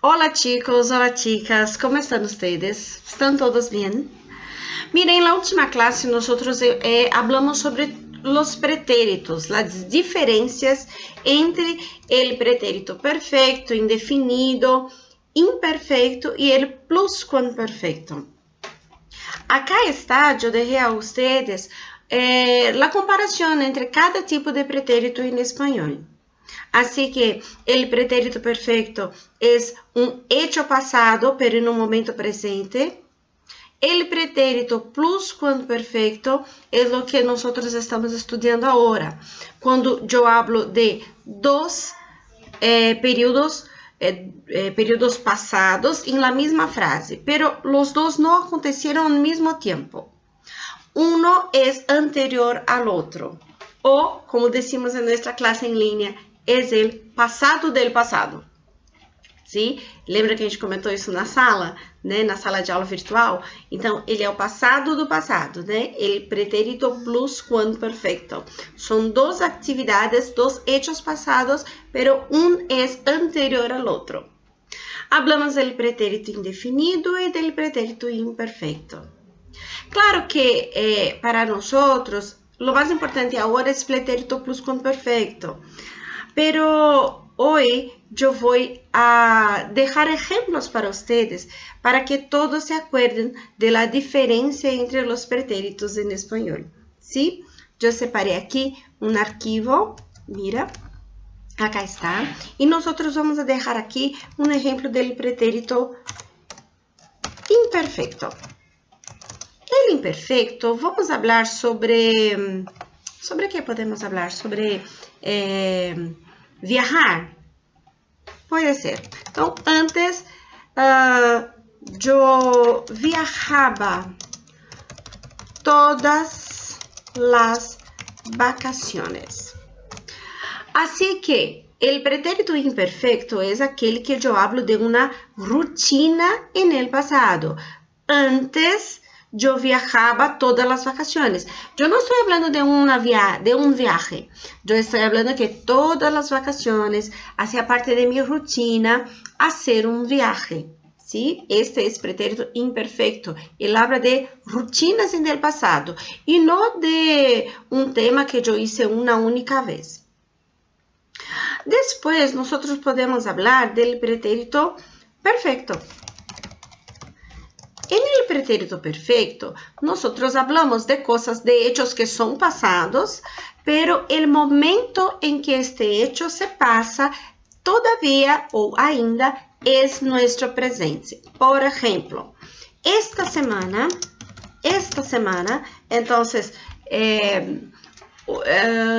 Hola chicos, hola chicas, ¿cómo están ustedes? ¿Están todos bien? Miren, en la última clase nosotros hablamos sobre los pretéritos, las diferencias entre el pretérito perfecto, indefinido, imperfecto y el pluscuamperfecto. Acá está, yo dejé a ustedes la comparación entre cada tipo de pretérito en español. Así que el pretérito perfecto es un hecho pasado, pero en un momento presente. El pretérito pluscuamperfecto es lo que nosotros estamos estudiando ahora. Cuando yo hablo de dos períodos pasados en la misma frase, pero los dos no acontecieron al mismo tiempo. Uno es anterior al otro. O, como decimos en nuestra clase en línea, es el pasado del pasado. Sim? Lembra que a gente comentou isso na sala, né? Na sala de aula virtual? Então, ele é o passado do passado, né? El pretérito pluscuamperfecto. São duas atividades, dos hechos pasados, pero um es anterior al otro. Hablamos del pretérito indefinido y del pretérito imperfecto. Claro que para nosotros, lo más importante ahora es pretérito pluscuamperfecto. Pero hoy yo voy a dejar ejemplos para ustedes para que todos se acuerden de la diferencia entre los pretéritos en español. ¿Sí? Yo separé aquí un archivo, mira, acá está. Y nosotros vamos a dejar aquí un ejemplo del pretérito imperfecto. El imperfecto, vamos a hablar sobre... ¿Sobre qué podemos hablar? Sobre... viajar, pode ser. Então, antes, eu viajava todas as vacaciones. Assim que, o pretérito imperfecto é aquele que eu hablo de uma rutina en el pasado. Antes, yo viajaba todas las vacaciones. Yo no estoy hablando de un viaje. Yo estoy hablando que todas las vacaciones hacía parte de mi rutina hacer un viaje. ¿Sí? Este es pretérito imperfecto. Él habla de rutinas en el pasado y no de un tema que yo hice una única vez. Después, nosotros podemos hablar del pretérito perfecto. En el pretérito perfecto, nosotros hablamos de cosas, de hechos que son pasados, pero el momento en que este hecho se pasa todavía o ainda es nuestro presente. Por ejemplo, esta semana, entonces,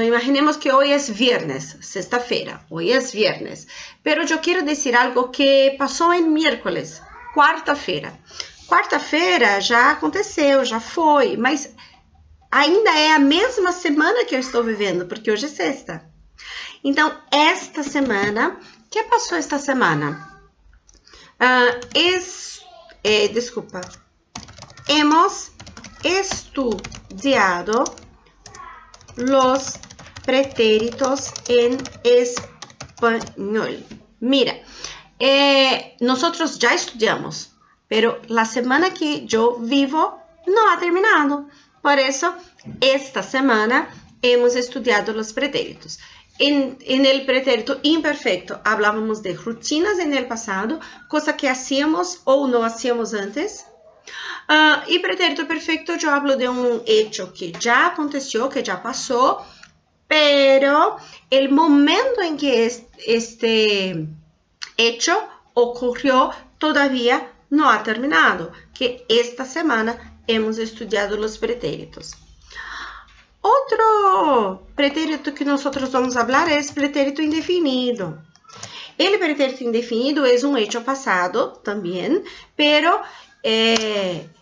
imaginemos que hoy es viernes, sexta-feira, hoy es viernes, pero yo quiero decir algo que pasó en miércoles, quarta-feira. Quarta-feira já aconteceu, já foi, mas ainda é a mesma semana que eu estou vivendo, porque hoje é sexta. Então, esta semana, o que passou esta semana? Hemos estudiado los pretéritos en español. Mira, nosotros ya estudiamos. Pero la semana que yo vivo no ha terminado. Por eso, esta semana hemos estudiado los pretéritos. En el pretérito imperfecto, hablábamos de rutinas en el pasado, cosa que hacíamos o no hacíamos antes. Y pretérito perfecto, yo hablo de un hecho que ya aconteció, que ya pasó, pero el momento en que este hecho ocurrió todavía no ha terminado, que esta semana hemos estudiado los pretéritos. Otro pretérito que nosotros vamos a hablar es pretérito indefinido. El pretérito indefinido es un hecho pasado también, pero en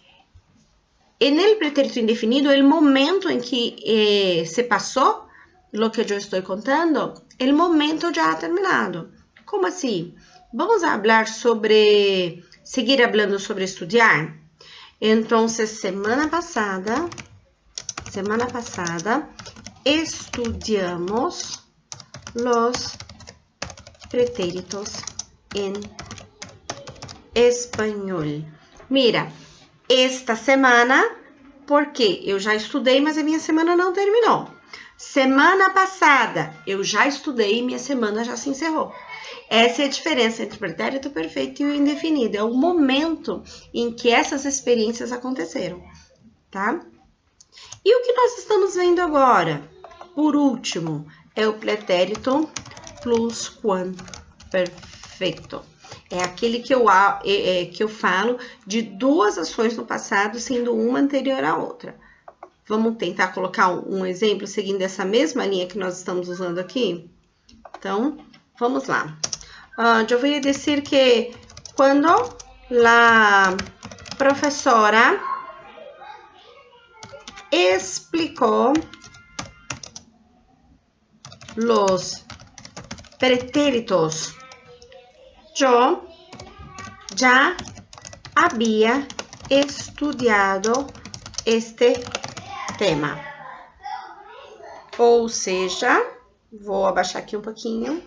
el pretérito indefinido, el momento en que se pasó lo que yo estoy contando, el momento ya ha terminado. ¿Cómo así? Vamos a hablar sobre... seguir hablando sobre estudiar. Entonces, semana pasada, estudiamos los pretéritos en espanhol. Mira, esta semana, porque eu já estudei, mas a minha semana não terminou. Semana passada, eu já estudei e minha semana já se encerrou. Essa é a diferença entre o pretérito perfeito e o indefinido. É o momento em que essas experiências aconteceram, tá? E o que nós estamos vendo agora, por último, é o pretérito plusquamperfeito. É aquele que eu falo de duas ações no passado, sendo uma anterior à outra. Vamos tentar colocar um exemplo seguindo essa mesma linha que nós estamos usando aqui? Então, vamos lá. Eu vou dizer que quando a professora explicou os pretéritos, eu já havia estudado este tema. Ou seja, vou abaixar aqui um pouquinho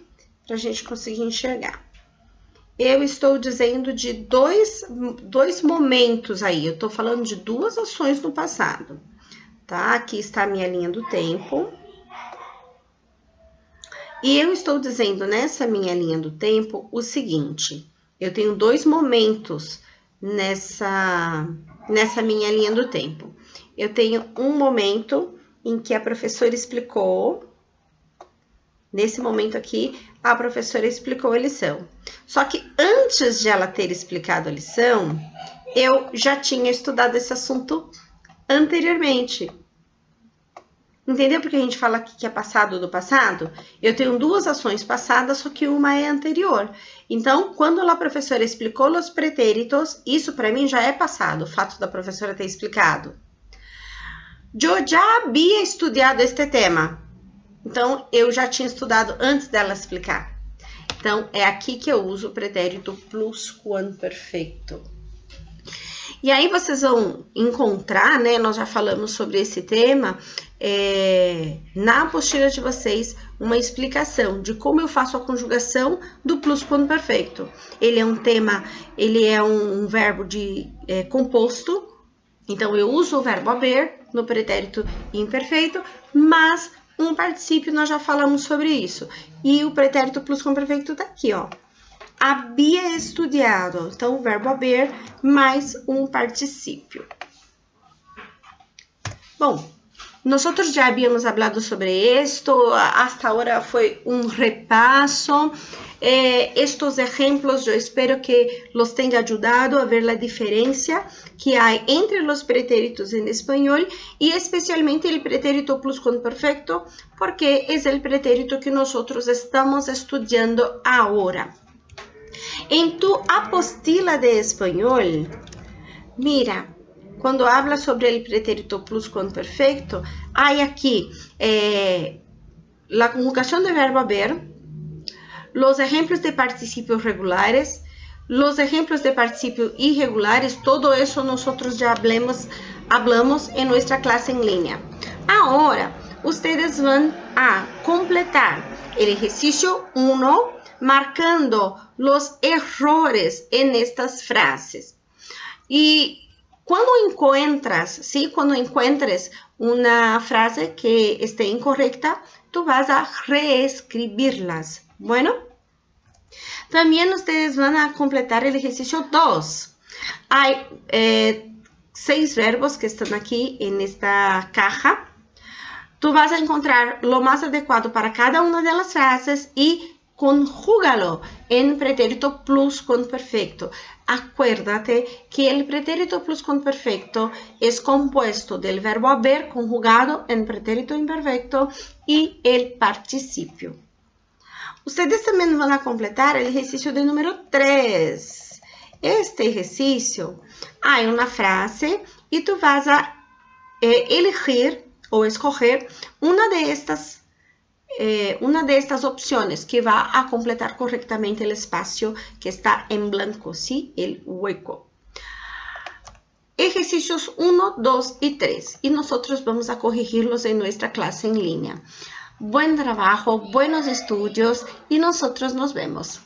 para a gente conseguir enxergar. Eu estou dizendo de dois momentos aí. Eu estou falando de duas ações no passado, tá? Aqui está a minha linha do tempo. E eu estou dizendo nessa minha linha do tempo o seguinte. Eu tenho dois momentos nessa minha linha do tempo. Eu tenho um momento em que a professora explicou. Nesse momento aqui, a professora explicou a lição. Só que antes de ela ter explicado a lição, eu já tinha estudado esse assunto anteriormente. Entendeu porque a gente fala aqui que é passado do passado? Eu tenho duas ações passadas, só que uma é anterior. Então, quando a professora explicou os pretéritos, isso para mim já é passado, o fato da professora ter explicado. Eu já havia estudado este tema. Então, eu já tinha estudado antes dela explicar. Então, é aqui que eu uso o pretérito plusquamperfeito. E aí, vocês vão encontrar, né? Nós já falamos sobre esse tema, na apostila de vocês, uma explicação de como eu faço a conjugação do plusquamperfeito. Ele é um verbo composto. Então, eu uso o verbo haver no pretérito imperfeito, mas um particípio, nós já falamos sobre isso. E o pretérito plusquamperfeito tá aqui, ó. Havia estudado. Então, o verbo haver mais um particípio. Bom, nosotros ya habíamos hablado sobre esto. Hasta ahora fue un repaso. Estos ejemplos yo espero que los tenga ayudado a ver la diferencia que hay entre los pretéritos en español y especialmente el pretérito pluscuamperfecto, porque es el pretérito que nosotros estamos estudiando ahora. En tu apostila de español, mira, cuando habla sobre el pretérito pluscuamperfecto, hay aquí la conjugación de verbo haber, los ejemplos de participios regulares, los ejemplos de participios irregulares, todo eso nosotros ya hablamos en nuestra clase en línea. Ahora, ustedes van a completar el ejercicio 1 marcando los errores en estas frases. Y cuando encuentres una frase que esté incorrecta, tú vas a reescribirlas. Bueno, también ustedes van a completar el ejercicio 2. Hay 6 verbos que están aquí en esta caja. Tú vas a encontrar lo más adecuado para cada una de las frases y conjúgalo en pretérito pluscuamperfecto. Acuérdate que el pretérito pluscuamperfecto es compuesto del verbo haber conjugado en pretérito imperfecto y el participio. Ustedes también van a completar el ejercicio de número 3. Este ejercicio, hay una frase y tú vas a elegir o escoger una de estas opciones que va a completar correctamente el espacio que está en blanco, ¿sí? El hueco. Ejercicios 1, 2 y 3. Y nosotros vamos a corregirlos en nuestra clase en línea. Buen trabajo, buenos estudios y nosotros nos vemos.